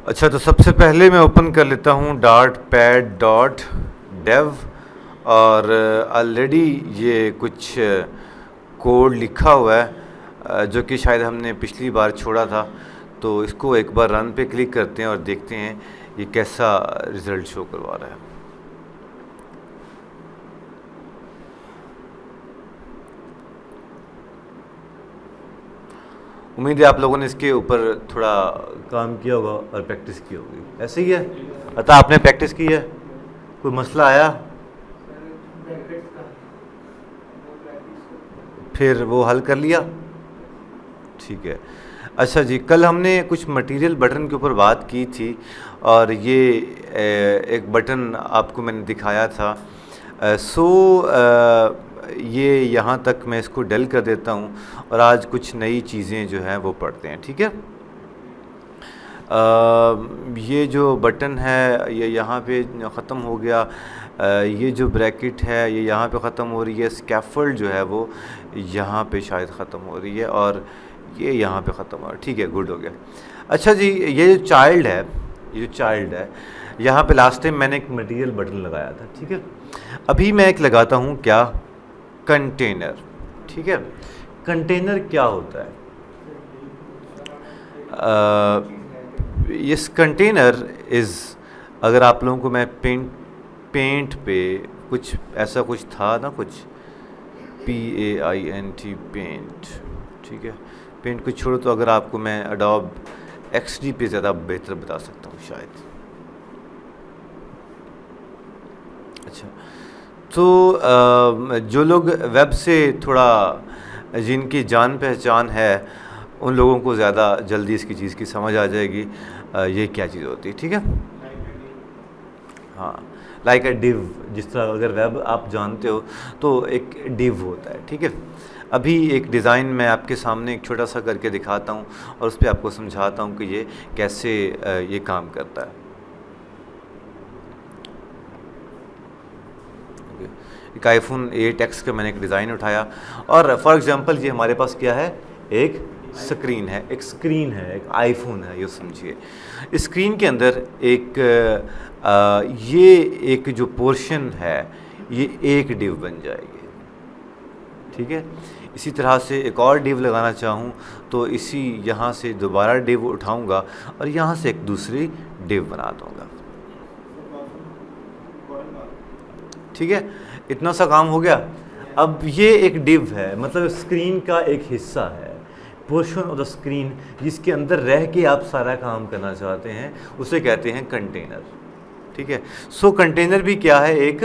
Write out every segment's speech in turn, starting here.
अच्छा, तो सबसे पहले मैं ओपन कर लेता हूँ डॉट पैड डॉट डेव और ऑलरेडी ये कुछ कोड लिखा हुआ है जो कि शायद हमने पिछली बार छोड़ा था। तो इसको एक बार रन पे क्लिक करते हैं और देखते हैं ये कैसा रिज़ल्ट शो करवा रहा है। उम्मीद है आप लोगों ने इसके ऊपर थोड़ा काम किया होगा और प्रैक्टिस की होगी। ऐसे ही है? अतः आपने प्रैक्टिस की है? कोई मसला आया फिर वो हल कर लिया? ठीक है। अच्छा जी, कल हमने कुछ मटेरियल बटन के ऊपर बात की थी और ये एक बटन आपको मैंने दिखाया था। ये यहाँ तक मैं इसको डल कर देता हूँ और आज कुछ नई चीज़ें जो हैं वो पढ़ते हैं। ठीक है। ये जो बटन है ये यहाँ पे ख़त्म हो गया। ये जो ब्रैकेट है ये यहाँ पे ख़त्म हो रही है। स्कैफोल्ड जो है वो यहाँ पे शायद ख़त्म हो रही है और ये यहाँ पे ख़त्म हो रहा है। ठीक है, गुड हो गया। अच्छा जी, ये जो चाइल्ड है यहाँ पे लास्ट टाइम मैंने एक मटेरियल बटन लगाया था। ठीक है। अभी मैं एक लगाता हूँ क्या, कंटेनर। ठीक है। कंटेनर क्या होता है? इस कंटेनर इज़, अगर आप लोगों को मैं पेंट पे कुछ ऐसा कुछ था ना, कुछ PAINT पेंट। ठीक है, पेंट को छोड़ो तो अगर आपको मैं एडोब XD पे ज़्यादा बेहतर बता सकता हूँ शायद। अच्छा, तो जो लोग वेब से थोड़ा जिनकी जान पहचान है उन लोगों को ज़्यादा जल्दी इसकी चीज़ की समझ आ जाएगी ये क्या चीज़ होती है। ठीक है। हाँ, लाइक अ डिव, जिस तरह अगर वेब आप जानते हो तो एक डिव होता है। ठीक है। अभी एक डिज़ाइन मैं आपके सामने एक छोटा सा करके दिखाता हूँ और उस पर आपको समझाता हूँ कि ये कैसे ये काम करता है। एक iPhone 8X का मैंने एक डिज़ाइन उठाया और फॉर एग्जांपल ये हमारे पास क्या है, एक स्क्रीन है, एक आईफोन है, ये समझिए। स्क्रीन के अंदर ये एक जो पोर्शन है ये एक डिव बन जाएगी। ठीक है। इसी तरह से एक और डिव लगाना चाहूँ तो इसी यहाँ से दोबारा डिव उठाऊँगा और यहाँ से एक दूसरी डिव बना दूँगा। ठीक है, इतना सा काम हो गया। अब ये एक डिव है, मतलब स्क्रीन का एक हिस्सा है, पोर्शन ऑफ द स्क्रीन, जिसके अंदर रह के आप सारा काम करना चाहते हैं, उसे कहते हैं कंटेनर। ठीक है। सो कंटेनर भी क्या है, एक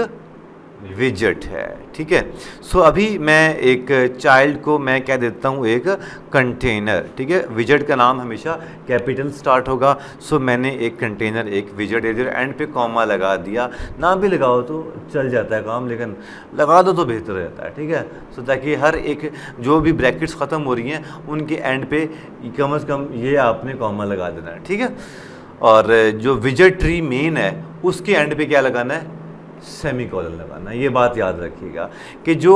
विजेट है। ठीक है। सो अभी मैं एक चाइल्ड को मैं क्या देता हूँ, एक कंटेनर। ठीक है। विजेट का नाम हमेशा कैपिटल स्टार्ट होगा। सो मैंने एक कंटेनर, एक विजेट दे दिया, एंड पे कॉमा लगा दिया। ना भी लगाओ तो चल जाता है काम, लेकिन लगा दो तो बेहतर रहता है। ठीक है। सो ताकि हर एक जो भी ब्रैकेट्स ख़त्म हो रही हैं उनके एंड पे कम से कम ये आपने कॉमा लगा देना है। ठीक है। और जो विजेट ट्री मेन है उसके एंड पे क्या लगाना है, सेमीकोलन लगाना। ये बात याद रखिएगा कि जो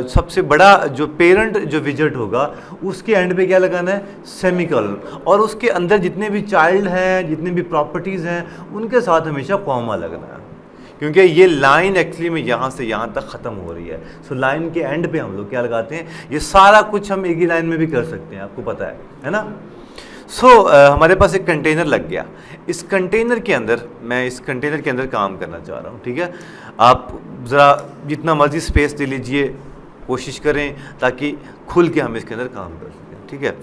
सबसे बड़ा जो पेरेंट जो विजेट होगा उसके एंड पे क्या लगाना है, सेमीकोलन, और उसके अंदर जितने भी चाइल्ड हैं, जितने भी प्रॉपर्टीज़ हैं, उनके साथ हमेशा कॉमा लगना है, क्योंकि ये लाइन एक्चुअली में यहाँ से यहाँ तक ख़त्म हो रही है। सो लाइन के एंड पे हम लोग क्या लगाते हैं, ये सारा कुछ हम एक ही लाइन में भी कर सकते हैं, आपको पता है ना। हमारे पास एक कंटेनर लग गया। इस कंटेनर के अंदर मैं इस कंटेनर के अंदर काम करना चाह रहा हूँ। ठीक है। आप ज़रा जितना मर्जी स्पेस दे लीजिए, कोशिश करें ताकि खुल के हम इसके अंदर काम कर सकें। ठीक है।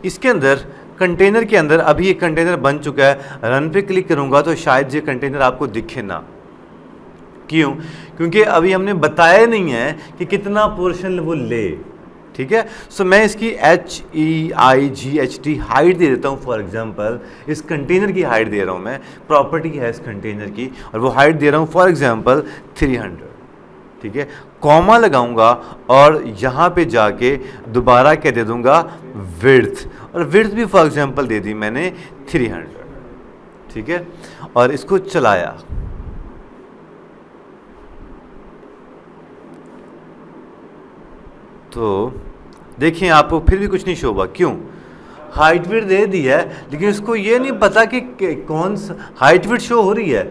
इसके अंदर कंटेनर के अंदर अभी एक कंटेनर बन चुका है। रन पे क्लिक करूँगा तो शायद ये कंटेनर आपको दिखे ना। क्यों? क्योंकि अभी हमने बताया नहीं है कि कितना पोर्शन वो ले। ठीक है। सो मैं इसकी HEIGHT हाइट दे देता हूँ। फॉर एग्जांपल इस कंटेनर की हाइट दे रहा हूँ मैं, प्रॉपर्टी है इस कंटेनर की, और वो हाइट दे रहा हूँ फॉर एग्जांपल 300। ठीक है। कॉमा लगाऊंगा और यहाँ पे जाके दोबारा क्या दे दूंगा, विड्थ, और विड्थ भी फॉर एग्जांपल दे दी मैंने 300। ठीक है। और इसको चलाया तो देखिए आपको फिर भी कुछ नहीं शो हुआ। क्यों? हाइट विड्थ दे दी है, लेकिन उसको ये नहीं पता कि कौन सा हाइट विड्थ शो हो रही है,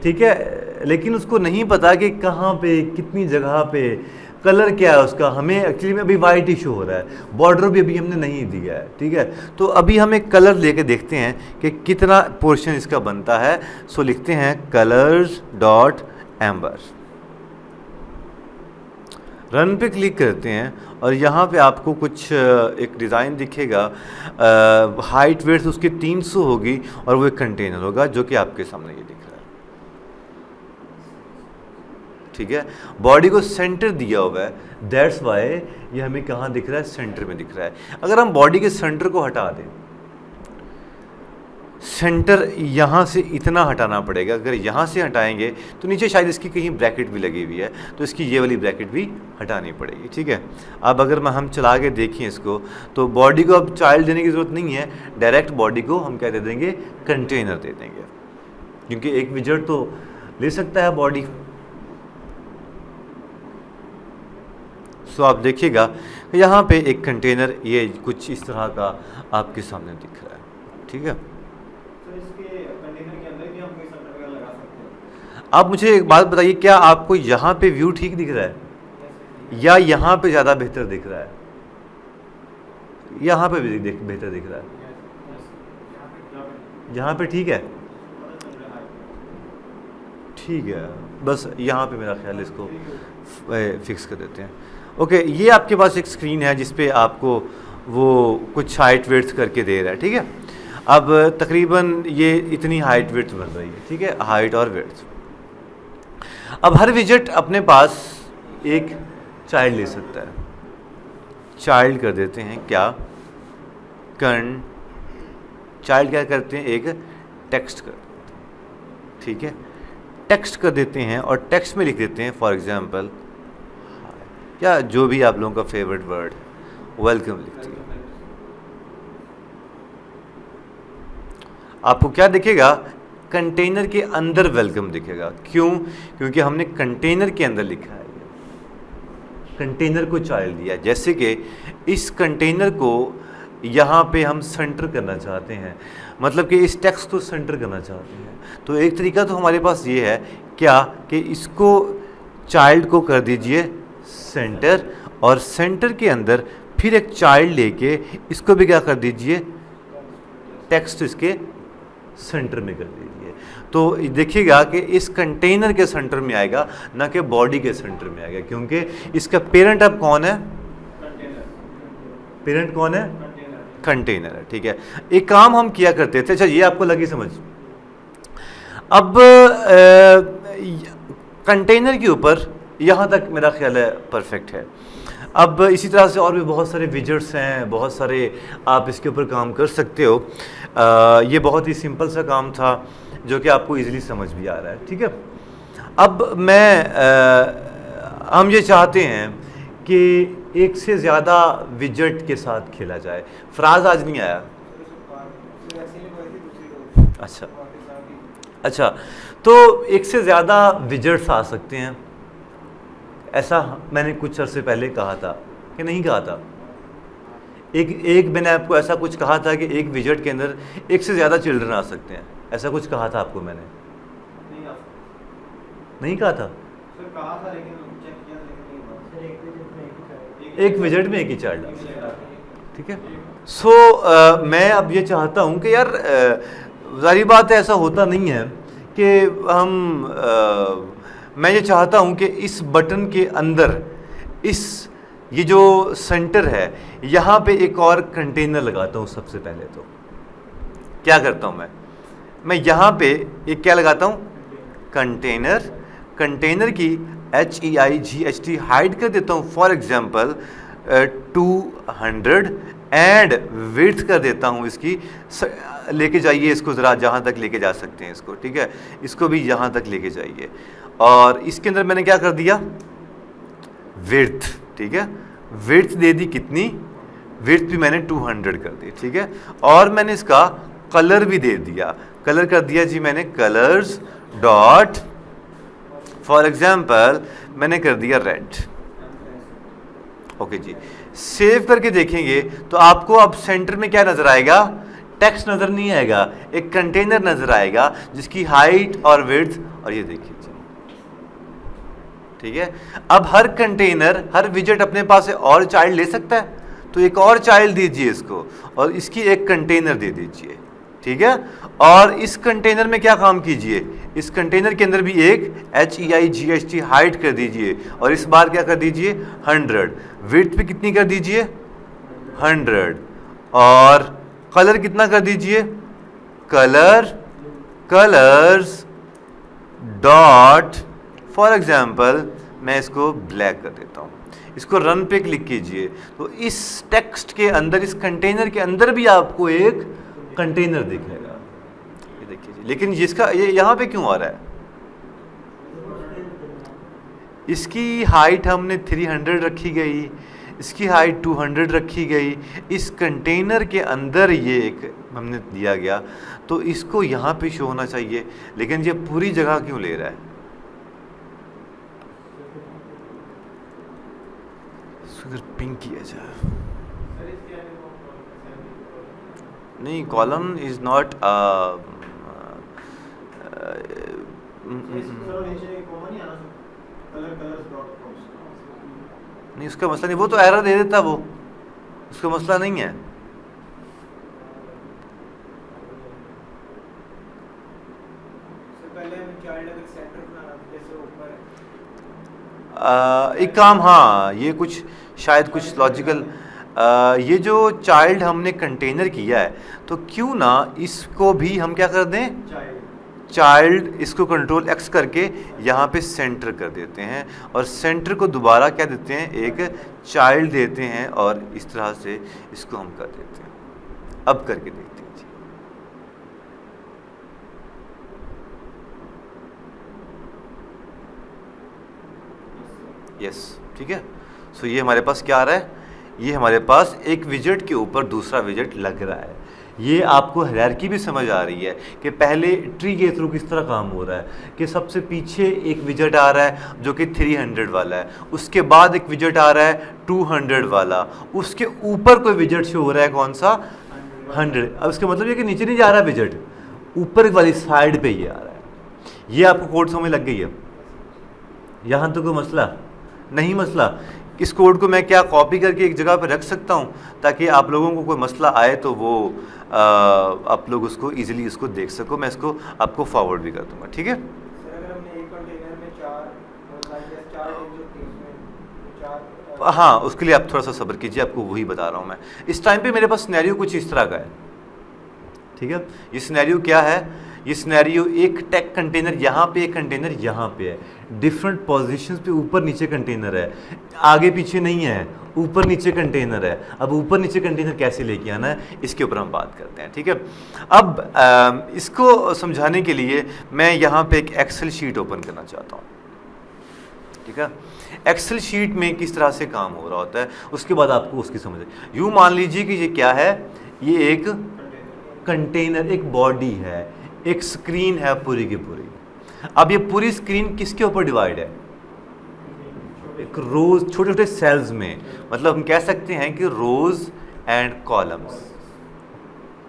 ठीक है, लेकिन उसको नहीं पता कि कहाँ पे, कितनी जगह पे, कलर क्या है उसका। हमें एक्चुअली में अभी वाइट ही शो हो रहा है, बॉर्डर भी अभी हमने नहीं दिया है, ठीक है। तो अभी हम एक कलर लेके देखते हैं कि कितना पोर्शन इसका बनता है। सो लिखते हैं कलर्स डॉट एम्बर, रन पे क्लिक करते हैं और यहाँ पे आपको कुछ एक डिज़ाइन दिखेगा। हाइट विड्थ उसकी 300 होगी और वो एक कंटेनर होगा जो कि आपके सामने ये दिख रहा है, ठीक है। बॉडी को सेंटर दिया हुआ है, दैट्स वाई ये हमें कहाँ दिख रहा है, सेंटर में दिख रहा है। अगर हम बॉडी के सेंटर को हटा दें, सेंटर यहाँ से इतना हटाना पड़ेगा, अगर यहाँ से हटाएंगे तो नीचे शायद इसकी कहीं ब्रैकेट भी लगी हुई है, तो इसकी ये वाली ब्रैकेट भी हटानी पड़ेगी, ठीक है। अब अगर हम चला के देखें इसको, तो बॉडी को अब चाइल्ड देने की ज़रूरत नहीं है, डायरेक्ट बॉडी को हम क्या दे देंगे, कंटेनर दे देंगे, क्योंकि एक विजेट तो ले सकता है बॉडी। सो आप देखिएगा यहाँ पे एक कंटेनर ये कुछ इस तरह का आपके सामने दिख रहा है, ठीक है। आप मुझे एक बात बताइए, क्या आपको यहाँ पे व्यू ठीक दिख रहा है या यहाँ पे ज़्यादा बेहतर दिख रहा है? यहाँ पे भी बेहतर दिख रहा है, यहाँ पे ठीक है, ठीक है। बस यहाँ पे मेरा ख्याल इसको फिक्स कर देते हैं। ओके, ये आपके पास एक स्क्रीन है जिस पे आपको वो कुछ हाइट विड्थ करके दे रहा है, ठीक है। अब तकरीबन ये इतनी हाइट विड्थ बन रही है, ठीक है, हाइट और विड्थ। अब हर विजेट अपने पास एक चाइल्ड ले सकता है, चाइल्ड कर देते हैं क्या, चाइल्ड क्या करते हैं, एक टेक्स्ट कर देते हैं, ठीक है, टेक्स्ट कर देते हैं और टेक्स्ट में लिख देते हैं फॉर एग्जांपल, या जो भी आप लोगों का फेवरेट वर्ड, वेलकम लिखती है। आपको क्या दिखेगा, कंटेनर के अंदर वेलकम दिखेगा। क्यों? क्योंकि हमने कंटेनर के अंदर लिखा है, कंटेनर को चाइल्ड दिया। जैसे कि इस कंटेनर को यहाँ पे हम सेंटर करना चाहते हैं, मतलब कि इस टेक्स्ट को सेंटर करना चाहते हैं, तो एक तरीका तो हमारे पास ये है क्या कि इसको चाइल्ड को कर दीजिए सेंटर, और सेंटर के अंदर फिर एक चाइल्ड लेके इसको भी क्या कर दीजिए, टेक्स्ट इसके सेंटर में कर दीजिए। तो देखिएगा कि इस कंटेनर के सेंटर में आएगा, ना कि बॉडी के सेंटर में आएगा, क्योंकि इसका पेरेंट अब कौन है, पेरेंट कौन है, कंटेनर है, ठीक है। एक काम हम किया करते थे, अच्छा ये आपको लगी समझ। अब कंटेनर के ऊपर यहाँ तक मेरा ख्याल है परफेक्ट है। अब इसी तरह से और भी बहुत सारे विजेट्स हैं, बहुत सारे आप इसके ऊपर काम कर सकते हो। ये बहुत ही सिंपल सा काम था जो कि आपको इजीली समझ भी आ रहा है, ठीक है। अब हम ये चाहते हैं कि एक से ज़्यादा विजेट के साथ खेला जाए। फराज आज नहीं आया, अच्छा, तो एक से ज़्यादा विजेट्स आ सकते हैं, ऐसा मैंने कुछ अर्से पहले कहा था कि नहीं कहा था? एक मैंने आपको ऐसा कुछ कहा था कि एक विजेट के अंदर एक से ज़्यादा चिल्ड्रन आ सकते हैं, ऐसा कुछ कहा था आपको मैंने? नहीं कहा था, एक विजेट में एक ही चाइल्ड, ठीक है। सो मैं अब ये चाहता हूँ कि यार ज़ाहिर बात है ऐसा होता नहीं है कि हम मैं ये चाहता हूँ कि इस बटन के अंदर ये जो सेंटर है यहाँ पे एक और कंटेनर लगाता हूँ। सबसे पहले तो क्या करता हूँ मैं यहाँ पे एक क्या लगाता हूँ, कंटेनर की HEIGHT हाइड कर देता हूँ, फॉर एग्जांपल 200 एंड विड्थ कर देता हूँ इसकी, लेके जाइए इसको ज़रा जहाँ तक लेके जा सकते हैं इसको, ठीक है, इसको भी यहाँ तक लेके जाइए। और इसके अंदर मैंने क्या कर दिया, विड्थ, ठीक है, विड्थ दे दी कितनी, विड्थ भी मैंने 200 कर दी, ठीक है। और मैंने इसका कलर भी दे दिया, कलर कर दिया जी मैंने कलर्स डॉट, फॉर एग्जांपल मैंने कर दिया रेड, ओके जी। सेव करके देखेंगे तो आपको अब सेंटर में क्या नजर आएगा, टेक्स्ट नजर नहीं आएगा, एक कंटेनर नजर आएगा जिसकी हाइट और विड्थ, और ये देखिए, ठीक है। अब हर कंटेनर, हर विजेट अपने पास से और चाइल्ड ले सकता है, तो एक और चाइल्ड दीजिए इसको, और इसकी एक कंटेनर दे दीजिए, ठीक है। और इस कंटेनर में क्या काम कीजिए, इस कंटेनर के अंदर भी एक HEIGHT हाइट कर दीजिए, और इस बार क्या कर दीजिए 100, विड्थ भी कितनी कर दीजिए 100, और कलर कितना कर दीजिए, कलर्स डॉट, फॉर एग्जाम्पल मैं इसको ब्लैक कर देता हूँ, इसको रन पे क्लिक कीजिए, तो इस टेक्स्ट के अंदर, इस कंटेनर के अंदर भी आपको एक कंटेनर दिखेगा, ये देखिए जी। लेकिन जिसका ये यहाँ पे क्यों आ रहा है, इसकी हाइट हमने 300 रखी गई, इसकी हाइट 200 रखी गई, इस कंटेनर के अंदर ये एक हमने दिया गया, तो इसको यहाँ पे शो होना चाहिए, लेकिन ये पूरी जगह क्यों ले रहा है, अगर पिंक किया जाए, नहीं कॉलम इज नॉट नहीं, उसका मसला नहीं, वो तो एरर दे देता, वो उसका मसला नहीं है। एक काम, हाँ ये कुछ शायद कुछ लॉजिकल, ये जो चाइल्ड हमने कंटेनर किया है, तो क्यों ना इसको भी हम क्या कर दें, चाइल्ड, इसको कंट्रोल X करके यहाँ पे सेंटर कर देते हैं, और सेंटर को दोबारा क्या देते हैं, एक चाइल्ड देते हैं, और इस तरह से इसको हम कर देते हैं। अब करके देखते हैं जी, यस, ठीक है। सो ये हमारे पास क्या आ रहा है, ये हमारे पास एक विजेट के ऊपर दूसरा विजेट लग रहा है। ये आपको हायरार्की भी समझ आ रही है कि पहले ट्री के थ्रू किस तरह काम हो रहा है, कि सबसे पीछे एक विजेट आ रहा है जो कि 300 वाला है, उसके बाद एक विजेट आ रहा है 200 वाला, उसके ऊपर कोई विजेट शो हो रहा है कौन सा 100। अब इसका मतलब ये कि नीचे नहीं जा रहा विजेट, ऊपर वाली साइड पे ये आ रहा है। ये आपको कोड समझ लग गई है, यहाँ तो कोई मसला नहीं, मसला इस कोड को मैं क्या कॉपी करके एक जगह पर रख सकता हूँ, ताकि आप लोगों को कोई मसला आए तो वो आप लोग उसको इजीली इसको देख सको। मैं इसको आपको फॉरवर्ड भी कर दूंगा, ठीक है। हाँ, उसके लिए आप थोड़ा सा सब्र कीजिए, आपको वही बता रहा हूँ मैं। इस टाइम पे मेरे पास सिनेरियो कुछ इस तरह का है, ठीक है। ये सिनेरियो क्या है, ये सिनेरियो एक टेक कंटेनर यहाँ पे, एक कंटेनर यहाँ पे है, डिफरेंट पोजीशंस पे ऊपर नीचे कंटेनर है, आगे पीछे नहीं है, ऊपर नीचे कंटेनर है। अब ऊपर नीचे कंटेनर कैसे लेके आना है, इसके ऊपर हम बात करते हैं, ठीक है। अब इसको समझाने के लिए मैं यहाँ पे एक एक्सेल शीट ओपन करना चाहता हूँ, ठीक है। एक्सेल शीट में किस तरह से काम हो रहा होता है, उसके बाद आपको उसकी समझ। यूँ मान लीजिए कि ये क्या है, ये एक कंटेनर, एक बॉडी है, एक स्क्रीन है पूरी की पूरी। अब ये पूरी स्क्रीन किसके ऊपर डिवाइड है, एक रोज, छोटे छोटे सेल्स में, मतलब हम कह सकते हैं कि रोज एंड कॉलम्स,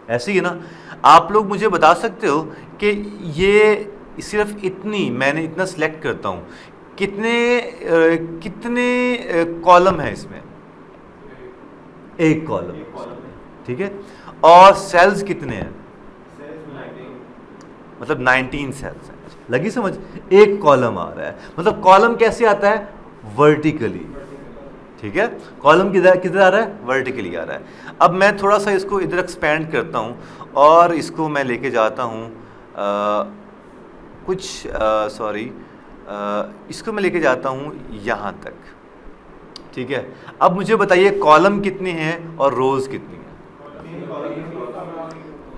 ऐसे ही ना। आप लोग मुझे बता सकते हो कि ये सिर्फ इतनी, मैंने इतना सिलेक्ट करता हूँ, कितने कॉलम है इसमें, एक कॉलम, ठीक है। और सेल्स कितने हैं, मतलब 19 सेल्स हैं। लगी समझ, एक कॉलम आ रहा है, मतलब कॉलम कैसे आता है, वर्टिकली, ठीक है। कॉलम किधर आ रहा है, वर्टिकली आ रहा है। अब मैं थोड़ा सा इसको इधर एक्सपेंड करता हूँ, और इसको मैं लेके जाता हूँ इसको मैं लेके जाता हूँ यहाँ तक, ठीक है। अब मुझे बताइए कॉलम कितने हैं और रोज कितनी हैं।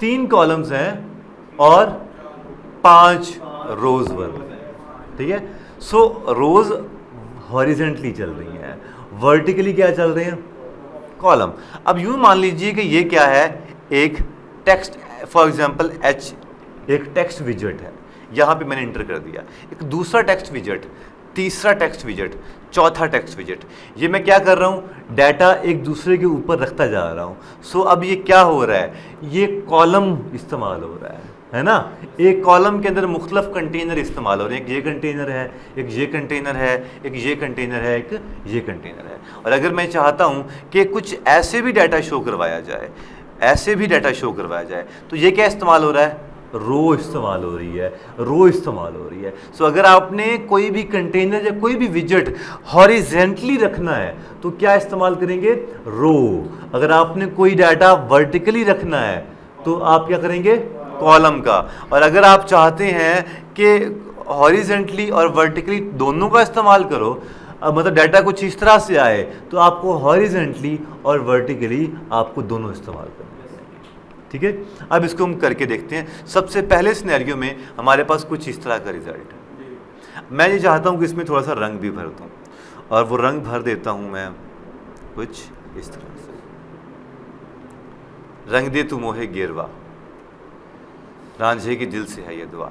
3 कॉलम्स हैं और 5 रोज वर्ग, ठीक है। सो रोज हॉरिजेंटली चल रही हैं, वर्टिकली क्या चल रहे हैं, कॉलम। अब यूं मान लीजिए कि ये क्या है, एक टेक्स्ट, फॉर एग्जांपल एक टेक्स्ट विजेट है, यहाँ पे मैंने इंटर कर दिया। एक दूसरा टेक्स्ट विजेट तीसरा टेक्स्ट विजेट, चौथा टेक्स्ट विजेट। ये मैं क्या कर रहा हूँ, डाटा एक दूसरे के ऊपर रखता जा रहा हूँ। सो अब ये क्या हो रहा है, ये कॉलम इस्तेमाल हो रहा है ना। एक कॉलम के अंदर मुख्तलिफ कंटेनर इस्तेमाल हो रहे हैं। एक ये कंटेनर है, एक ये कंटेनर है, एक ये कंटेनर है, एक ये कंटेनर है। और अगर मैं चाहता हूँ कि कुछ ऐसे भी डाटा शो करवाया जाए, ऐसे भी डाटा शो करवाया जाए, तो ये क्या इस्तेमाल हो रहा है, रो इस्तेमाल हो रही है, रो इस्तेमाल हो रही है। सो अगर आपने कोई भी कंटेनर या कोई भी विजेट हॉरिजेंटली रखना है तो क्या इस्तेमाल करेंगे, रो। अगर आपने कोई डाटा वर्टिकली रखना है तो आप क्या करेंगे, कॉलम का। और अगर आप चाहते हैं कि हॉरिजेंटली और वर्टिकली दोनों का इस्तेमाल करो, मतलब डाटा कुछ इस तरह से आए, तो आपको हॉरिजेंटली और वर्टिकली आपको दोनों इस्तेमाल करना है। ठीक है, अब इसको हम करके देखते हैं। सबसे पहले सिनेरियो में हमारे पास कुछ इस तरह का रिजल्ट है। मैं ये चाहता हूँ कि इसमें थोड़ा सा रंग भी भर दूँ, और वो रंग भर देता हूँ मैं कुछ इस तरह से, रंग दे तू मोहे गेरवा, रांझे की दिल से है ये दुआ।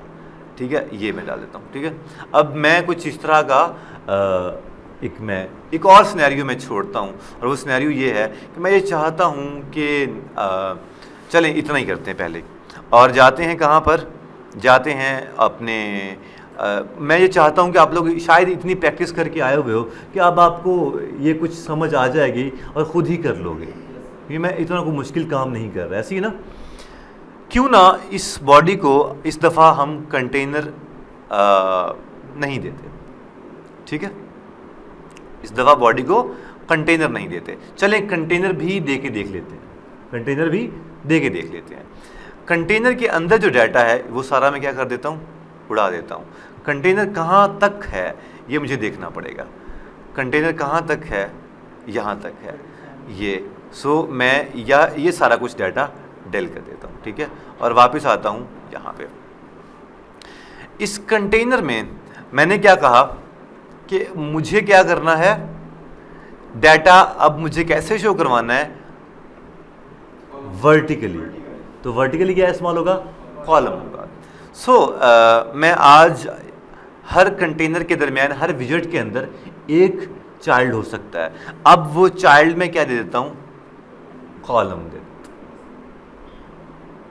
ठीक है, ये मैं डाल देता हूँ। ठीक है, अब मैं कुछ इस तरह का एक और सिनेरियो में छोड़ता हूँ, और वो सिनेरियो ये है कि मैं ये चाहता हूँ कि चलें इतना ही करते हैं पहले, और जाते हैं कहाँ पर, जाते हैं अपने मैं ये चाहता हूँ कि आप लोग शायद इतनी प्रैक्टिस करके आए हुए हो कि अब आपको ये कुछ समझ आ जाएगी और ख़ुद ही कर लोगे, क्योंकि मैं इतना कोई मुश्किल काम नहीं कर रहा, ऐसी है ना। क्यों ना इस बॉडी को इस दफ़ा हम कंटेनर नहीं देते। ठीक है, इस दफ़ा बॉडी को कंटेनर नहीं देते। चलें कंटेनर भी दे के देख लेते हैं, कंटेनर भी दे के देख लेते हैं। कंटेनर के अंदर जो डाटा है वो सारा मैं क्या कर देता हूँ, उड़ा देता हूँ। कंटेनर कहाँ तक है ये मुझे देखना पड़ेगा। कंटेनर कहाँ तक है, यहाँ तक है ये। सो मैं ये सारा कुछ डाटा डेल कर देता हूँ। ठीक है, और वापस आता हूँ यहाँ पे। इस कंटेनर में मैंने क्या कहा कि मुझे क्या करना है, डाटा अब मुझे कैसे शो करवाना है, वर्टिकली। तो वर्टिकली क्या इस्तेमाल होगा, कॉलम होगा। सो मैं आज हर कंटेनर के दरमियान, हर विजेट के अंदर एक चाइल्ड हो सकता है। अब वो चाइल्ड में क्या दे देता हूँ, कॉलम दे देता हूँ,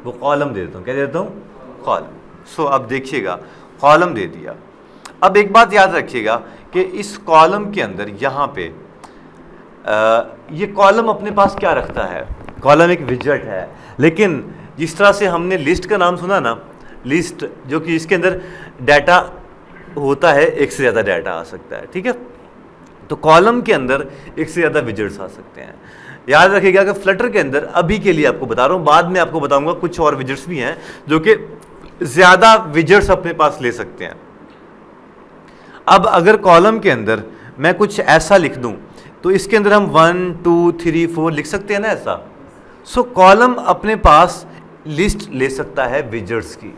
वो कॉलम दे देता हूँ, क्या दे देता हूँ, कॉलम। सो अब देखिएगा कॉलम दे दिया। अब एक बात याद रखिएगा कि इस कॉलम के अंदर यहाँ पे ये कॉलम अपने पास क्या रखता है, कॉलम एक विजेट है, लेकिन जिस तरह से हमने लिस्ट का नाम सुना ना, लिस्ट जो कि इसके अंदर डाटा होता है, एक से ज़्यादा डाटा आ सकता है। ठीक है, तो कॉलम के अंदर एक से ज़्यादा विजेट्स आ सकते हैं। याद रखिएगा कि फ्लटर के अंदर, अभी के लिए आपको बता रहा हूँ, बाद में आपको बताऊंगा कुछ और विजेट्स भी हैं जो कि ज़्यादा विजेट्स अपने पास ले सकते हैं। अब अगर कॉलम के अंदर मैं कुछ ऐसा लिख दूं तो इसके अंदर हम 1 2 3 4 लिख सकते हैं ना, ऐसा। सो कॉलम अपने पास लिस्ट ले सकता है विजेट्स की,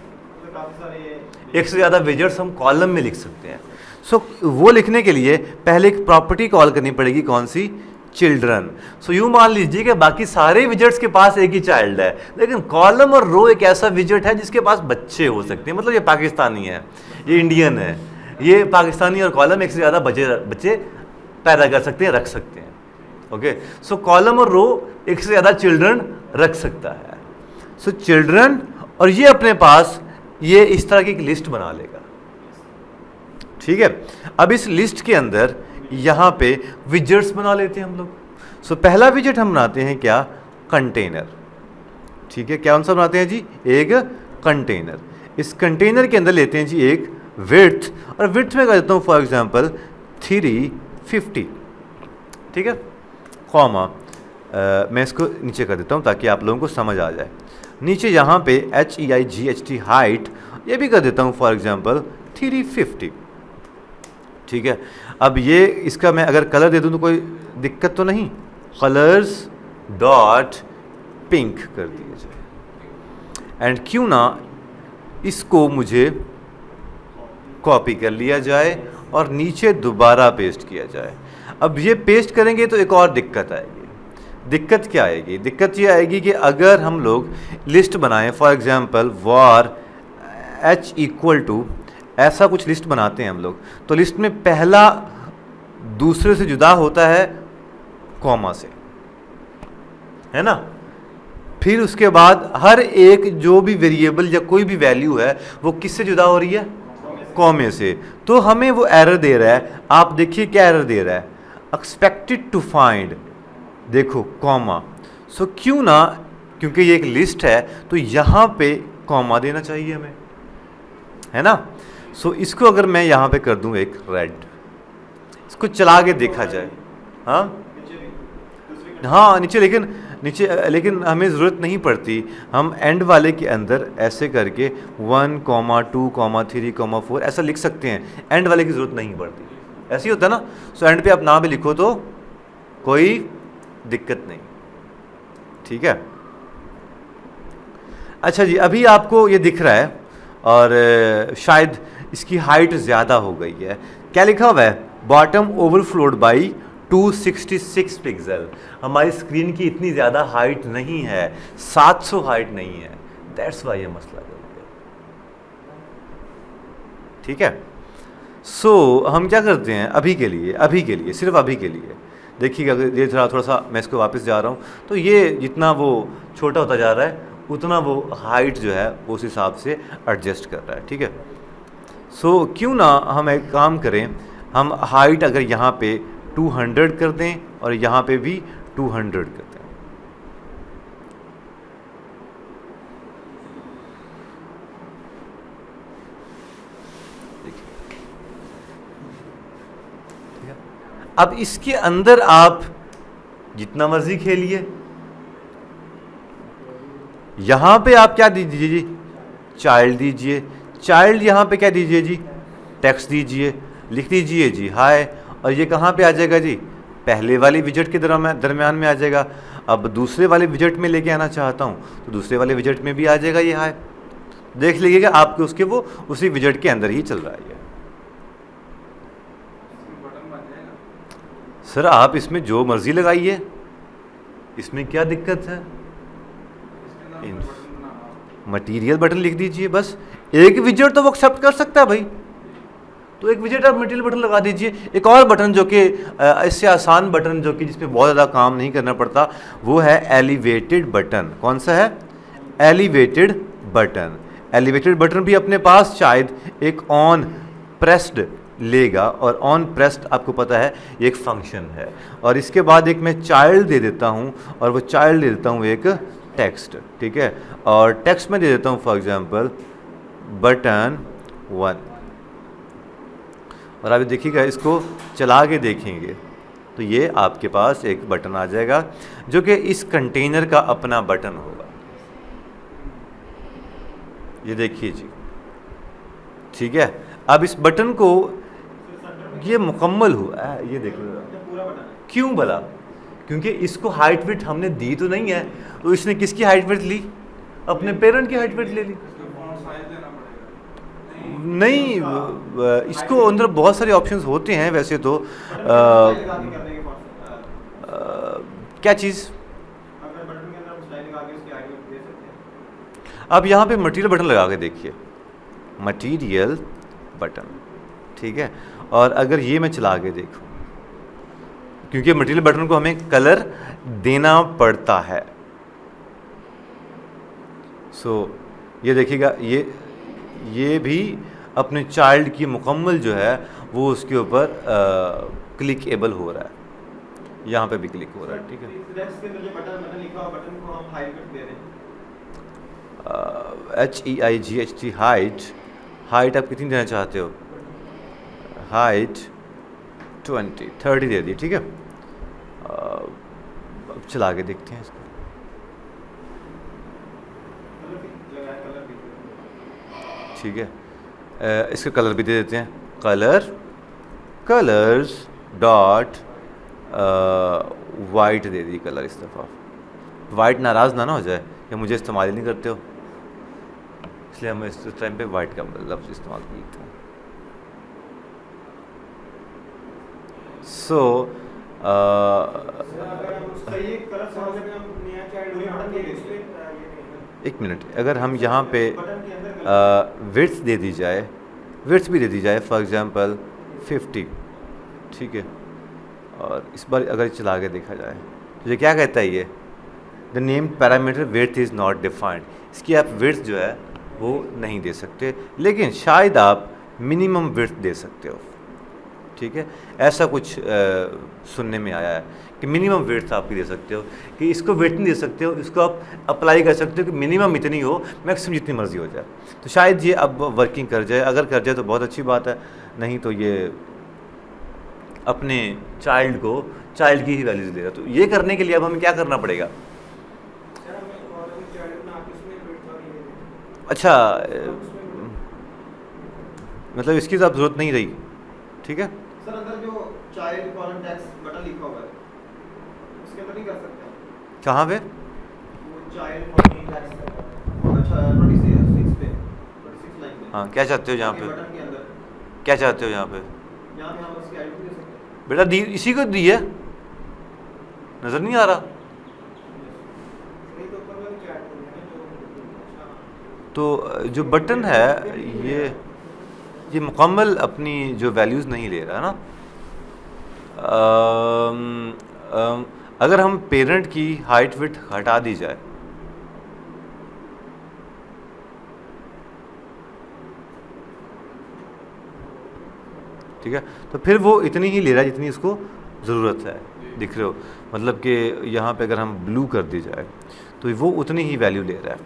एक से ज़्यादा विजेट्स हम कॉलम में लिख सकते हैं। सो वो लिखने के लिए पहले एक प्रॉपर्टी कॉल करनी पड़ेगी, कौन सी, चिल्ड्रन। सो यूँ मान लीजिए कि बाकी सारे विजेट्स के पास एक ही चाइल्ड है, लेकिन कॉलम और रो एक ऐसा विजेट है जिसके पास बच्चे हो सकते हैं। मतलब ये पाकिस्तानी है, ये इंडियन है, ये पाकिस्तानी और कॉलम एक से ज़्यादा बच्चे पैदा कर सकते हैं, रख सकते हैं। ओके, सो कॉलम और रो एक से ज़्यादा चिल्ड्रन रख सकता है। सो चिल्ड्रन, और ये अपने पास ये इस तरह की एक लिस्ट बना लेगा। ठीक है, अब इस लिस्ट के अंदर यहाँ पे विजेट्स बना लेते हैं हम लोग। सो पहला विजेट हम बनाते हैं क्या, कंटेनर। ठीक है, क्या कौन सा बनाते हैं जी, एक कंटेनर। इस कंटेनर के अंदर लेते हैं जी एक विड्थ, और विड्थ में कर देता हूँ फॉर एग्जांपल 350। ठीक है, कॉमा मैं इसको नीचे कर देता हूँ ताकि आप लोगों को समझ आ जाए। नीचे यहाँ पे HEIGHT हाइट, ये भी कर देता हूँ फॉर एग्जांपल 350। ठीक है, अब ये इसका मैं अगर कलर दे दूँ तो कोई दिक्कत तो नहीं, कलर्स डॉट पिंक कर दिया जाए। एंड क्यों ना इसको मुझे कॉपी कर लिया जाए और नीचे दोबारा पेस्ट किया जाए। अब ये पेस्ट करेंगे तो एक और दिक्कत आएगी। दिक्कत क्या आएगी, दिक्कत ये आएगी कि अगर हम लोग लिस्ट बनाएं फॉर एग्जांपल var h = ऐसा कुछ लिस्ट बनाते हैं हम लोग, तो लिस्ट में पहला दूसरे से जुदा होता है कॉमा से, है ना। फिर उसके बाद हर एक जो भी वेरिएबल या कोई भी वैल्यू है वो किससे जुदा हो रही है, कॉमे से। तो हमें वो एरर दे रहा है, आप देखिए क्या एरर दे रहा है, एक्सपेक्टेड टू फाइंड, देखो कॉमा। सो क्यों ना, क्योंकि ये एक लिस्ट है तो यहाँ पे कॉमा देना चाहिए हमें, है ना। सो इसको अगर मैं यहाँ पे कर दूँ एक रेड, इसको चला के देखा जाए, हाँ नीचे, लेकिन हमें ज़रूरत नहीं पड़ती, हम एंड वाले के अंदर ऐसे करके 1, 2, 3, 4 ऐसा लिख सकते हैं, एंड वाले की ज़रूरत नहीं पड़ती, ऐसे ही होता है ना। सो एंड पे आप ना भी लिखो तो कोई दिक्कत नहीं, ठीक है। अच्छा जी, अभी आपको ये दिख रहा है और शायद इसकी हाइट ज़्यादा हो गई है, क्या लिखा हुआ है, बॉटम ओवरफ्लोड बाई 266 पिक्सल। हमारी स्क्रीन की इतनी ज़्यादा हाइट नहीं है, 700 हाइट नहीं है, दैट्स वाई ये मसला है, ठीक है। सो हम क्या करते हैं अभी के लिए सिर्फ अभी के लिए देखिएगा, ये थोड़ा सा मैं इसको वापस जा रहा हूँ, तो ये जितना वो छोटा होता जा रहा है उतना वो हाइट जो है उस हिसाब से एडजस्ट कर रहा है, ठीक है। सो क्यों ना हम एक काम करें, हम हाइट अगर यहाँ पे 200 कर दें और यहाँ पे भी 200 कर दें, अब इसके अंदर आप जितना मर्जी खेलिए, यहां पे आप क्या दीजिए जी, चाइल्ड दीजिए, चाइल्ड यहां पे क्या दीजिए जी, टेक्स्ट दीजिए, लिख दीजिए जी हाय, और ये कहाँ पे आ जाएगा जी, पहले वाली विजेट के दरम्यान में आ जाएगा। अब दूसरे वाले विजेट में लेके आना चाहता हूँ तो दूसरे वाले विजेट में भी आ जाएगा ये हाय, देख लीजिएगा आपके उसके वो उसी विजेट के अंदर ही चल रहा है। सर आप इसमें जो मर्जी लगाइए, इसमें क्या दिक्कत है, मटेरियल बटन लिख दीजिए, बस एक विजेट तो वो एक्सेप्ट कर सकता है भाई, तो एक विजेट आप मटेरियल बटन लगा दीजिए। एक और बटन जो कि इससे आसान बटन जो कि जिसमें बहुत ज़्यादा काम नहीं करना पड़ता, वो है एलिवेटेड बटन। कौन सा है, एलिवेटेड बटन। एलिवेटेड बटन भी अपने पास शायद एक ऑन प्रेस्ड लेगा, और ऑन प्रेस्ड आपको पता है ये एक फंक्शन है। और इसके बाद एक मैं चाइल्ड दे देता हूँ, और वो चाइल्ड दे देता हूँ एक टेक्स्ट, ठीक है। और टेक्स्ट में दे देता हूँ फॉर एग्जांपल बटन 1, और आप देखिएगा इसको चला के देखेंगे तो ये आपके पास एक बटन आ जाएगा जो कि इस कंटेनर का अपना बटन होगा, ये देखिए जी, ठीक है। अब इस बटन को ये मुकम्मल हुआ है, ये देखो क्यों भला, क्योंकि इसको हाइट विड्थ हमने दी तो नहीं है, तो इसने किसकी हाइट विड्थ ली, अपने पेरेंट की हाइट विड्थ ले ली। नहीं, इसको अंदर बहुत सारे ऑप्शंस होते हैं वैसे तो, क्या चीज़, आप यहाँ पे मटेरियल बटन लगा के देखिए, मटेरियल बटन, ठीक है। और अगर ये मैं चला के देखूँ, क्योंकि मटेरियल बटन को हमें कलर देना पड़ता है, सो ये देखिएगा ये भी अपने चाइल्ड की मुकम्मल जो है वो उसके ऊपर क्लिकेबल हो रहा है, यहाँ पे भी क्लिक हो रहा है, ठीक है। HEIGHT हाइट आप कितनी देना चाहते हो, हाइट 30 दे दी, ठीक है। अब चला के देखते हैं इसको, ठीक है। इसका कलर भी दे देते हैं, कलर्स डॉट वाइट दे दी कलर, इस दफ़ा वाइट नाराज़ ना हो जाए कि मुझे इस्तेमाल ही नहीं करते हो, इसलिए हम इस टाइम पे वाइट का लफ्ज़ इस्तेमाल करते हैं। सो एक मिनट, अगर हम यहाँ पे विड्थ दे दी जाए विड्थ भी दे दी जाए फॉर एग्जांपल 50, ठीक है। और इस बार अगर चला के देखा जाए तो ये क्या कहता है, ये the name parameter width is not defined, इसकी आप विड्थ जो है वो नहीं दे सकते, लेकिन शायद आप मिनिमम विड्थ दे सकते हो, ठीक है। ऐसा कुछ सुनने में आया है कि मिनिमम विड्थ आप दे सकते हो, कि इसको विड्थ नहीं दे सकते हो, इसको आप अप्लाई कर सकते हो कि मिनिमम इतनी हो, मैक्सिमम जितनी मर्जी हो जाए। तो शायद ये अब वर्किंग कर जाए, अगर कर जाए तो बहुत अच्छी बात है, नहीं तो ये अपने चाइल्ड की ही वैल्यूज ले रहा है। तो ये करने के लिए अब हमें क्या करना पड़ेगा? अच्छा, मतलब इसकी तो अब जरूरत नहीं रही, ठीक है। सर अंदर जो चाइल्ड कॉलम टेक्स्ट बटन लिखा हुआ है उसके अंदर नहीं कर सकते? कहाँ पे? वो चाइल्ड कॉलम टेक्स्ट, अच्छा 26 पे 26 लाइन में। हाँ, क्या चाहते हो यहाँ पे? बटन के अंदर क्या चाहते हो यहाँ पे? यहाँ पे हम उसकी आईडी दे सकते हैं। बेटा दी, इसी को दी है, नज़र नहीं आ रहा? नहीं तो ऊपर वाली चैट को है जो, तो जो बटन है ये मुकम्मल अपनी जो वैल्यूज़ नहीं ले रहा है ना। अगर हम पेरेंट की हाइट विड्थ हटा दी जाए, ठीक है, तो फिर वो इतनी ही ले रहा है जितनी इसको ज़रूरत है, दिख रहे हो? मतलब कि यहाँ पे अगर हम ब्लू कर दी जाए तो वो उतनी ही वैल्यू ले रहा है।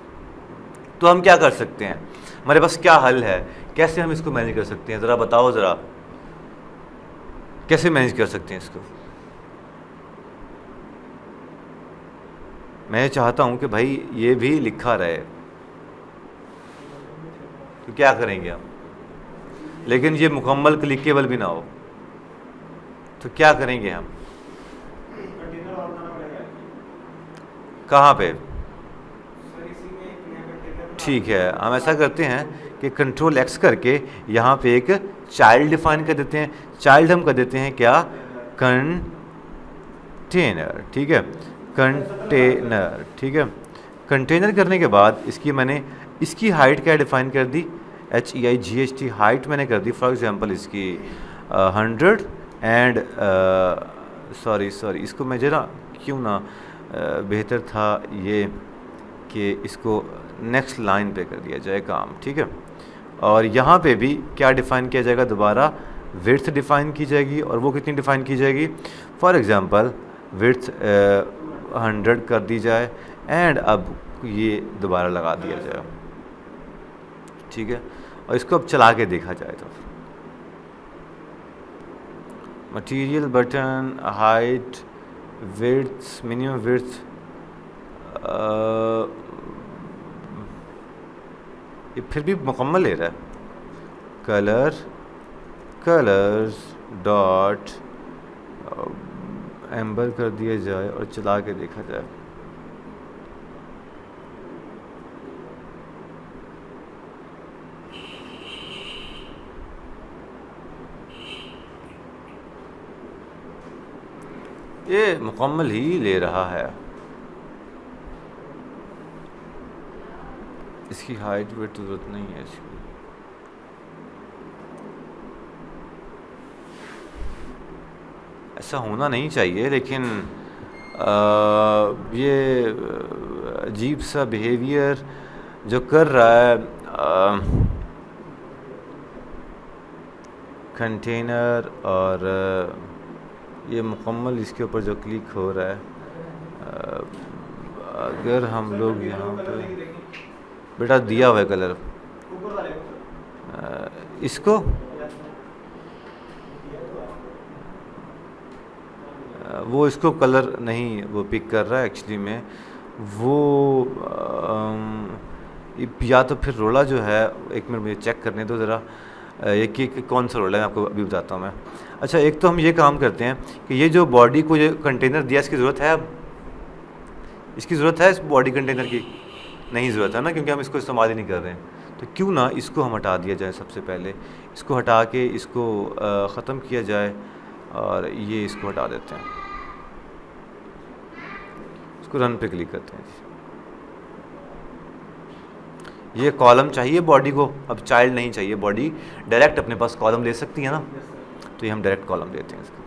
तो हम क्या कर सकते हैं, हमारे पास क्या हल है, कैसे हम इसको मैनेज कर सकते हैं? ज़रा बताओ, ज़रा कैसे मैनेज कर सकते हैं इसको? मैं चाहता हूँ कि भाई ये भी लिखा रहे, तो क्या करेंगे हम? लेकिन ये मुकम्मल क्लिकेबल भी ना हो, तो क्या करेंगे हम? कंटेनर और बनाना पड़ेगा। कहाँ पे? सर इसी में एक नया कंटेनर। ठीक है, हम ऐसा करते हैं कि कंट्रोल एक्स करके यहाँ पे एक चाइल्ड डिफाइन कर देते हैं। चाइल्ड हम कर देते हैं क्या? कंटेनर, ठीक है, कंटेनर, ठीक है। कंटेनर करने के बाद इसकी हाइट क्या डिफाइन कर दी? HEIGHT हाइट मैंने कर दी फॉर एग्जांपल इसकी 100 एंड सॉरी इसको मैं जरा क्यों ना बेहतर था ये कि इसको नेक्स्ट लाइन पे कर दिया जाए काम, ठीक है। और यहाँ पे भी क्या डिफ़ाइन किया जाएगा? दोबारा विड्थ डिफ़ाइन की जाएगी, और वो कितनी डिफ़ाइन की जाएगी? फॉर एग्जांपल विड्थ 100 कर दी जाए एंड अब ये दोबारा लगा दिया जाए, ठीक है। और इसको अब चला के देखा जाए तो material button height width minimum width ये फिर भी मुकम्मल ले रहा है। कलर्स डॉट एम्बर कर दिया जाए और चला के देखा जाए। ये मुकम्मल ही ले रहा है। इसकी हाइट वेट जरूरत नहीं है इसकी। ऐसा होना नहीं चाहिए, लेकिन ये अजीब सा बिहेवियर जो कर रहा है कंटेनर, और ये मुकम्मल इसके ऊपर जो क्लिक हो रहा है, अगर हम लोग यहाँ पे बेटा दिया हुआ है कलर इसको वो इसको कलर नहीं वो पिक कर रहा है एक्चुअली में वो या तो फिर रोला जो है, एक मिनट मुझे चेक करने दो ज़रा ये कि कौन सा रोला है, आपको अभी बताता हूँ मैं। अच्छा, एक तो हम ये काम करते हैं कि ये जो बॉडी को जो कंटेनर दिया इसकी ज़रूरत है, अब इसकी ज़रूरत है इस बॉडी कंटेनर की? नहीं ज़रूरत है ना, क्योंकि हम इसको इस्तेमाल ही नहीं कर रहे हैं। तो क्यों ना इसको हम हटा दिया जाए, सबसे पहले इसको हटा के इसको ख़त्म किया जाए, और ये इसको हटा देते हैं, इसको रन पे क्लिक करते हैं। ये कॉलम चाहिए बॉडी को, अब चाइल्ड नहीं चाहिए, बॉडी डायरेक्ट अपने पास कॉलम ले सकती है ना, यस सर। तो ये हम डायरेक्ट कॉलम देते हैं इसको।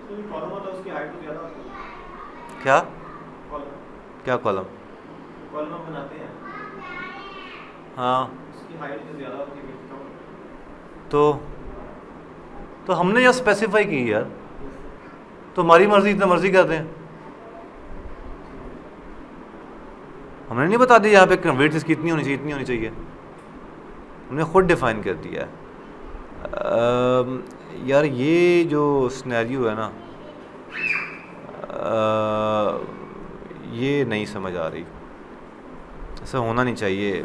तो ये कॉलम होता है उसकी हाइट तो ज़्यादा होती है। क्या कॉलम क्या कॉलम? कॉलम हम बनाते हैं, हाँ उसकी हाइट जो ज़्यादा होती है width कम होती तो हमने यहाँ स्पेसिफाई की यार, तो हमारी मर्जी इतना मर्जी करते हैं, हमने नहीं बता दिया यहाँ पे विड्थ इसकी इतनी होनी चाहिए, इतनी होनी चाहिए, हमने खुद डिफाइन कर दिया है। यार ये जो सिनेरियो है ना, ये नहीं समझ आ रही, ऐसा होना नहीं चाहिए,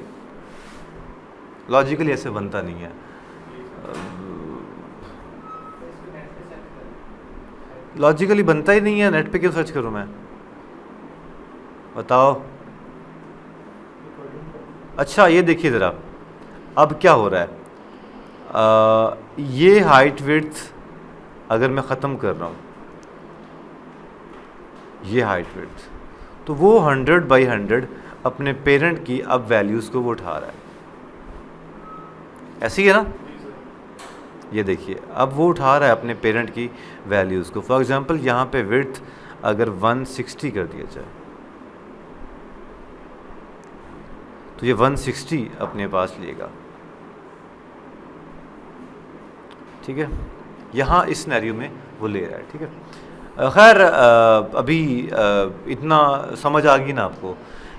लॉजिकली ऐसे बनता नहीं है। लॉजिकली बनता ही नहीं है, नेट पे क्यों सर्च करूँ मैं, बताओ। अच्छा ये देखिए ज़रा, अब क्या हो रहा है, ये हाइट विड्थ अगर मैं ख़त्म कर रहा हूँ, ये हाइट विड्थ, तो वो 100/100 अपने पेरेंट की अब वैल्यूज़ को वो उठा रहा है, ऐसी है ना। ये देखिए अब वो उठा रहा है अपने पेरेंट की वैल्यूज़ को। फॉर एग्जांपल यहाँ पे विड्थ अगर 160 कर दिया जाए, तो ये 160 अपने पास लेगा, ठीक है, यहाँ इस सिनेरियो में वो ले रहा है, ठीक है। खैर अभी इतना समझ आ गई ना आपको,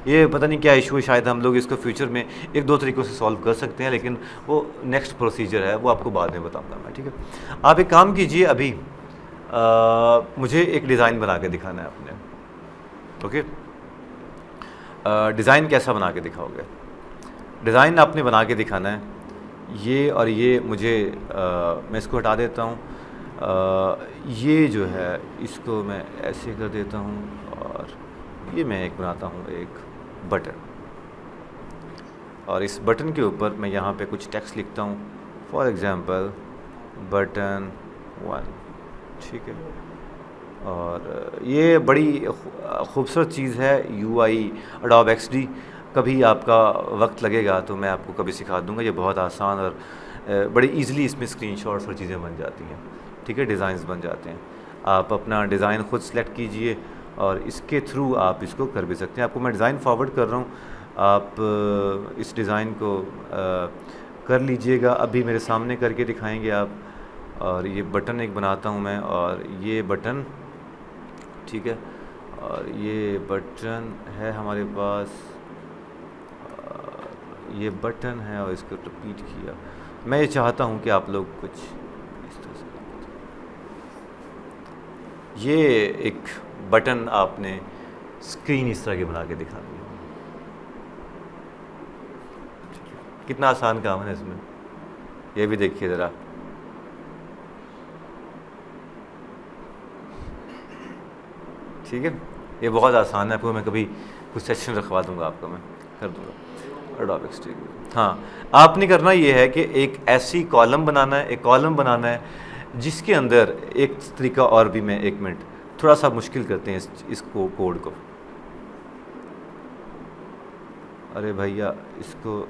ये पता नहीं क्या इशू है, शायद हम लोग इसको फ्यूचर में एक दो तरीक़ों से सॉल्व कर सकते हैं, लेकिन वो नेक्स्ट प्रोसीजर है, वो आपको बाद में बताऊंगा मैं, ठीक है। आप एक काम कीजिए, अभी मुझे एक डिज़ाइन बना के दिखाना है आपने, ओके। डिज़ाइन कैसा बना के दिखाओगे? डिज़ाइन आपने बना के दिखाना है, ये और ये मुझे मैं इसको हटा देता हूँ, ये जो है इसको मैं ऐसे कर देता हूँ, और ये मैं एक बनाता हूँ एक बटन, और इस बटन के ऊपर मैं यहाँ पे कुछ टेक्स्ट लिखता हूँ, फॉर एग्ज़ाम्पल बटन 1, ठीक है। और ये बड़ी खूबसूरत चीज़ है UI Adobe XD, कभी आपका वक्त लगेगा तो मैं आपको कभी सिखा दूंगा, ये बहुत आसान और बड़ी इजीली इसमें स्क्रीनशॉट्स और चीज़ें बन जाती हैं, ठीक है, डिज़ाइंस बन जाते हैं। आप अपना डिज़ाइन खुद सेलेक्ट कीजिए और इसके थ्रू आप इसको कर भी सकते हैं। आपको मैं डिज़ाइन फॉरवर्ड कर रहा हूँ, आप इस डिज़ाइन को कर लीजिएगा, अभी मेरे सामने करके दिखाएंगे आप। और ये बटन एक बनाता हूँ मैं, और ये बटन, ठीक है, और ये बटन है हमारे पास, ये बटन है और इसको रिपीट किया। मैं ये चाहता हूँ कि आप लोग कुछ इस तरह से, ये एक बटन आपने स्क्रीन इस तरह की बना के दिखानी है, कितना आसान काम है इसमें, ये भी देखिए ज़रा। ठीक है, ये बहुत आसान है, आपको मैं कभी कुछ सेशन रखवा दूंगा, आपको मैं कर दूंगा Adobe XD। हाँ, आपने करना ये है कि एक ऐसी कॉलम बनाना है, एक कॉलम बनाना है जिसके अंदर एक तरीका और भी, मैं एक मिनट थोड़ा सा मुश्किल करते हैं इसको कोड को। अरे भैया इसको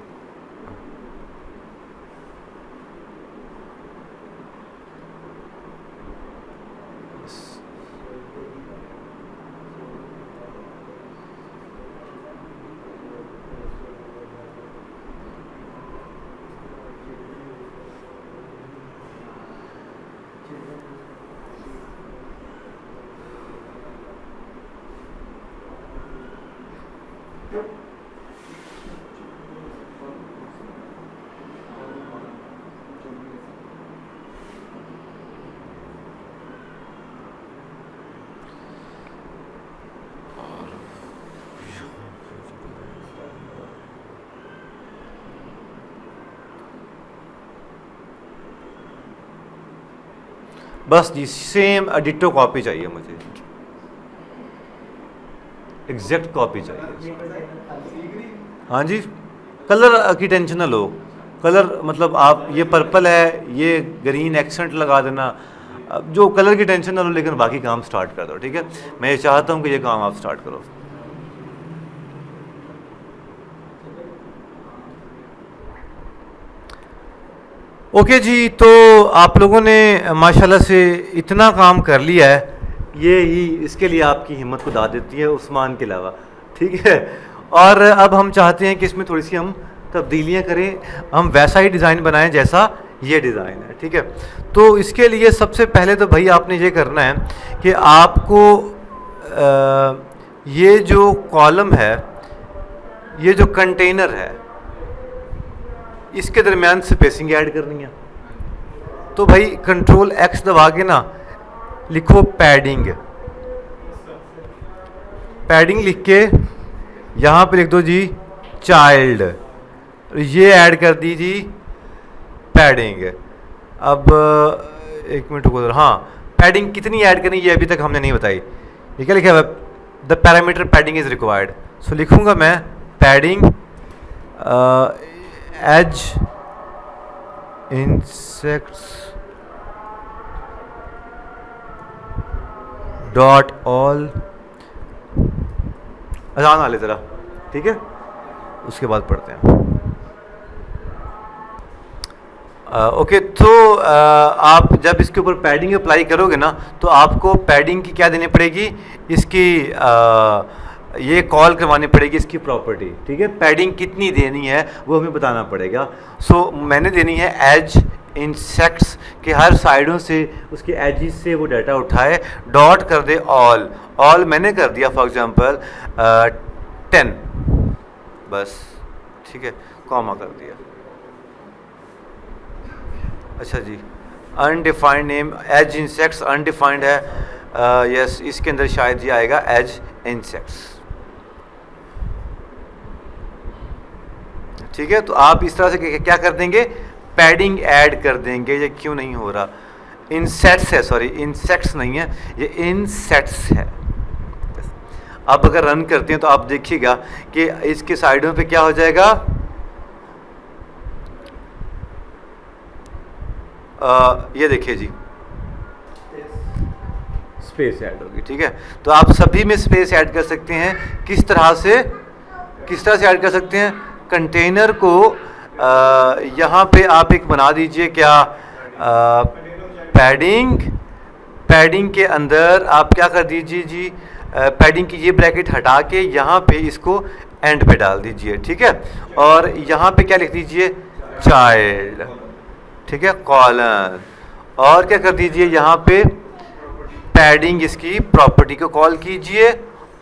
बस जी सेम डिटो कॉपी चाहिए मुझे, एग्जैक्ट कॉपी चाहिए। हाँ जी, कलर की टेंशन ना लो, कलर मतलब आप ये पर्पल है, ये ग्रीन एक्सेंट लगा देना, अब जो कलर की टेंशन ना लो, लेकिन बाकी काम स्टार्ट कर दो, ठीक है। मैं ये चाहता हूँ कि ये काम आप स्टार्ट करो। ओके जी, तो आप लोगों ने माशाल्लाह से इतना काम कर लिया है, ये ही इसके लिए आपकी हिम्मत को दाद देती है उस्मान के अलावा, ठीक है। और अब हम चाहते हैं कि इसमें थोड़ी सी हम तब्दीलियां करें, हम वैसा ही डिज़ाइन बनाएं जैसा ये डिज़ाइन है, ठीक है। तो इसके लिए सबसे पहले तो भाई आपने ये करना है कि आपको ये जो कॉलम है, ये जो कंटेनर है, इसके दरमियान स्पेसिंग ऐड करनी है। तो भाई कंट्रोल एक्स दबा के ना लिखो पैडिंग, पैडिंग लिख के यहाँ पे लिख दो जी चाइल्ड, ये ऐड कर दी जी पैडिंग। अब एक मिनट को, हाँ पैडिंग कितनी ऐड करनी ये अभी तक हमने नहीं बताई। ये क्या लिखा है, the parameter padding is required. So लिखूंगा मैं padding as insects dot all, अजान आ ले ज़रा, ठीक है, उसके बाद पढ़ते हैं। ओके, तो आप जब इसके ऊपर पैडिंग अप्लाई करोगे ना, तो आपको पैडिंग की क्या देनी पड़ेगी, इसकी ये कॉल करवानी पड़ेगी इसकी प्रॉपर्टी, ठीक है। पैडिंग कितनी देनी है वो हमें बताना पड़ेगा। सो मैंने देनी है एज इंसेक्ट्स के हर साइडों से, उसके एजिस से वो डाटा उठाए, डॉट कर दे ऑल, ऑल मैंने कर दिया फॉर एग्जांपल 10, बस, ठीक है, कॉमा कर दिया। अच्छा जी, undefined name as insects undefined है, यस इसके अंदर शायद ये आएगा एज इंसेक्ट्स, ठीक है। तो आप इस तरह से क्या कर देंगे, पैडिंग ऐड कर देंगे। ये क्यों नहीं हो रहा, इंसेक्ट्स है, सॉरी इंसेक्ट्स नहीं है, ये इंसेक्ट्स है। अब अगर रन करते हैं तो आप देखिएगा कि इसके साइडों पे क्या हो जाएगा, ये देखिए जी स्पेस ऐड होगी, ठीक है। तो आप सभी में स्पेस ऐड कर सकते हैं। किस तरह से ऐड कर सकते हैं, कंटेनर को यहाँ पे आप एक बना दीजिए क्या, पैडिंग के अंदर आप क्या कर दीजिए जी, पैडिंग की ये ब्रैकेट हटा के यहाँ पे इसको एंड पे डाल दीजिए, ठीक है। और यहाँ पे क्या लिख दीजिए, चाइल्ड, ठीक है, कॉलन, और क्या कर दीजिए यहाँ पे पैडिंग इसकी प्रॉपर्टी को कॉल कीजिए,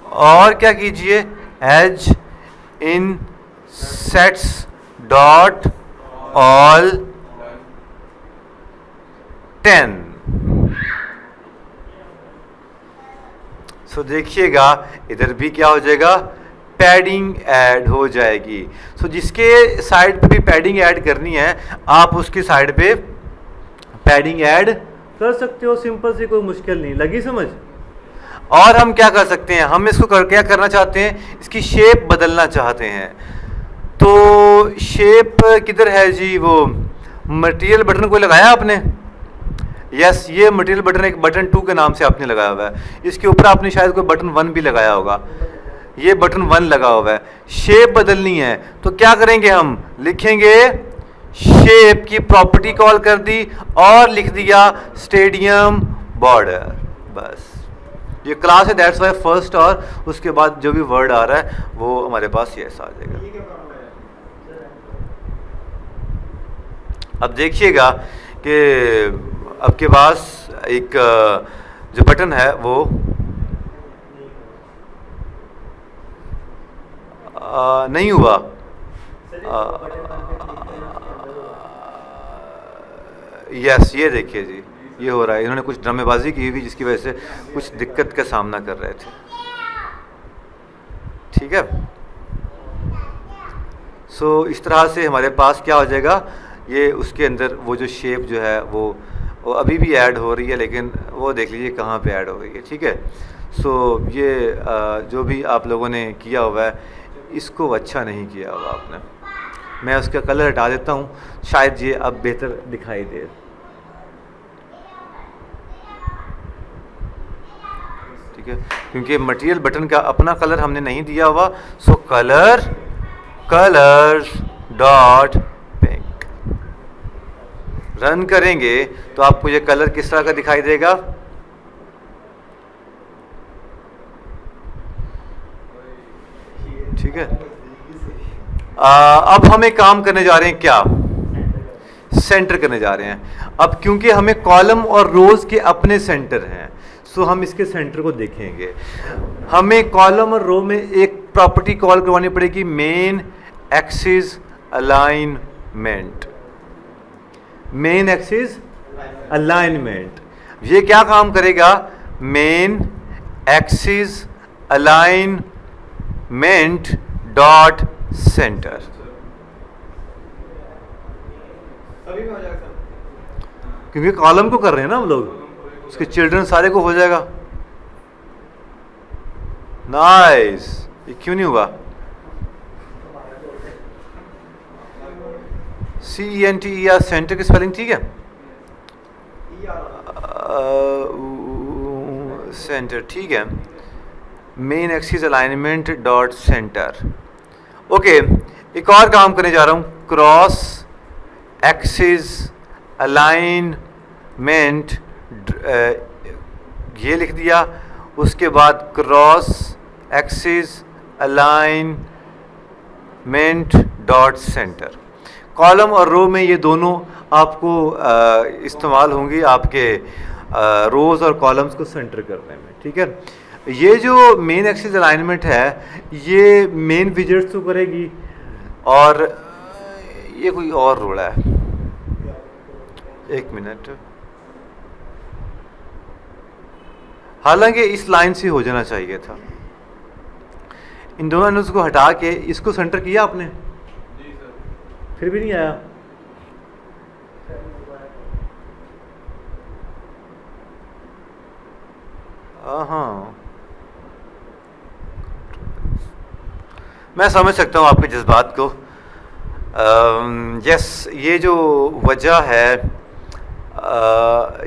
और क्या कीजिए as in sets dot all 10। So देखिएगा इधर भी क्या हो जाएगा, पैडिंग ऐड हो जाएगी। सो जिसके साइड पे भी पैडिंग ऐड करनी है आप उसकी साइड पे पैडिंग ऐड कर सकते हो, सिंपल सी, कोई मुश्किल नहीं, लगी समझ। और हम क्या कर सकते हैं, हम इसको क्या करना चाहते हैं, इसकी शेप बदलना चाहते हैं। तो शेप किधर है जी, वो मटेरियल बटन कोई लगाया आपने, यस ये मटेरियल बटन एक बटन 2 के नाम से आपने लगाया हुआ है, इसके ऊपर आपने शायद कोई बटन 1 भी लगाया होगा, ये बटन 1 लगा हुआ है। शेप बदलनी है तो क्या करेंगे, हम लिखेंगे शेप की प्रॉपर्टी कॉल कर दी और लिख दिया स्टेडियम बॉर्डर, बस ये क्लास है, दैट्स वाई फर्स्ट, और उसके बाद जो भी वर्ड आ रहा है वो हमारे पास यस आ जाएगा। अब देखिएगा कि आपके पास एक जो बटन है वो नहीं हुआ, यस ये देखिए जी ये हो रहा है, इन्होंने कुछ ड्रामेबाजी की हुई जिसकी वजह से कुछ दिक्कत का सामना कर रहे थे, ठीक है। सो इस तरह से हमारे पास क्या हो जाएगा, ये उसके अंदर वो जो शेप जो है वो अभी भी ऐड हो रही है, लेकिन वो देख लीजिए कहाँ पे ऐड हो गई है, ठीक है। सो ये जो भी आप लोगों ने किया हुआ है इसको अच्छा नहीं किया हुआ आपने। मैं उसका कलर हटा देता हूँ, शायद ये अब बेहतर दिखाई दे। ठीक है, क्योंकि मटेरियल बटन का अपना कलर हमने नहीं दिया हुआ। सो कलर्स डॉट पिंक रन करेंगे तो आपको ये कलर किस तरह का दिखाई देगा। ठीक है, अब हम एक काम करने जा रहे हैं, क्या सेंटर करने जा रहे हैं। अब क्योंकि हमें कॉलम और रोज के अपने सेंटर हैं, सो हम इसके सेंटर को देखेंगे। हमें कॉलम और रो में एक प्रॉपर्टी कॉल करवानी पड़ेगी, main axis alignment. Main axis alignment ये क्या काम करेगा, main axis alignment dot centre. सभी में हो जाएगा सर, क्योंकि कॉलम को कर रहे हैं ना हम लोग, उसके चिल्ड्रन सारे को हो जाएगा। नाइस, ये क्यों नहीं हुआ? CENTER सेंटर की स्पेलिंग ठीक है, सेंटर ठीक है। Main axis alignment dot centre. Okay, एक और काम करने जा रहा हूं, क्रॉस एक्सिस अलाइनमेंट ये लिख दिया, उसके बाद cross axis alignment dot centre. Column और रो में ये दोनों आपको इस्तेमाल होंगी आपके रोज और कॉलम्स को सेंटर करने में। ठीक है, ये जो मेन एक्सिस अलाइनमेंट है ये मेन विजेट्स तो करेगी, और ये कोई और रोल है, एक मिनट, हालांकि इस लाइन से हो जाना चाहिए था। इन दोनों एनोस को हटा के इसको सेंटर किया आपने, जी सर, फिर भी नहीं आया। हाँ, मैं समझ सकता हूँ आपके जज्बात को। यस, ये जो वजह है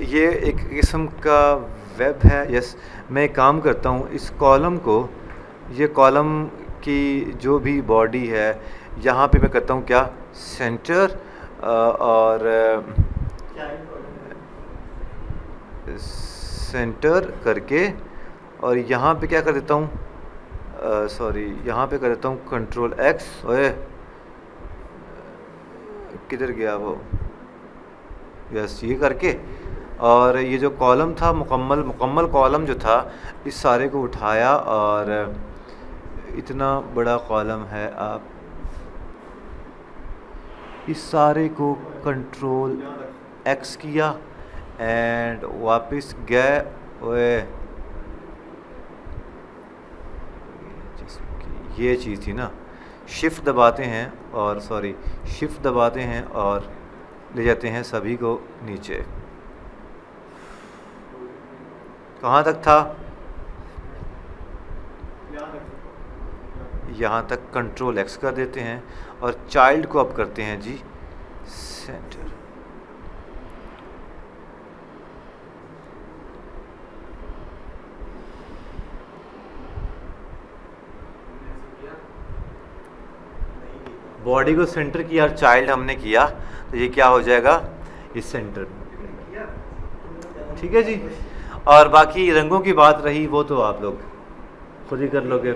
ये एक किस्म का वेब है। यस, मैं एक काम करता हूँ, इस कॉलम को, ये कॉलम की जो भी बॉडी है यहाँ पे मैं करता हूँ क्या, सेंटर, और सेंटर करके, और यहाँ पे क्या कर देता हूँ, सॉरी यहाँ पे कर देता हूँ कंट्रोल एक्स। ओए किधर गया वो, यस, ये करके, और ये जो कॉलम था, मुकम्मल कॉलम जो था, इस सारे को उठाया, और इतना बड़ा कॉलम है, आप इस सारे को कंट्रोल एक्स किया एंड वापस गए। ओए ये चीज़ थी ना, शिफ्ट दबाते हैं, और सॉरी शिफ्ट दबाते हैं और ले जाते हैं सभी को नीचे। कहाँ तक था, यहाँ तक कंट्रोल एक्स कर देते हैं, और चाइल्ड को अब करते हैं जी सेंटर। बॉडी को सेंटर किया और चाइल्ड हमने किया, तो ये क्या हो जाएगा, इस सेंटर में। ठीक है जी, और बाकी रंगों की बात रही वो तो आप लोग खुद ही कर लोगे।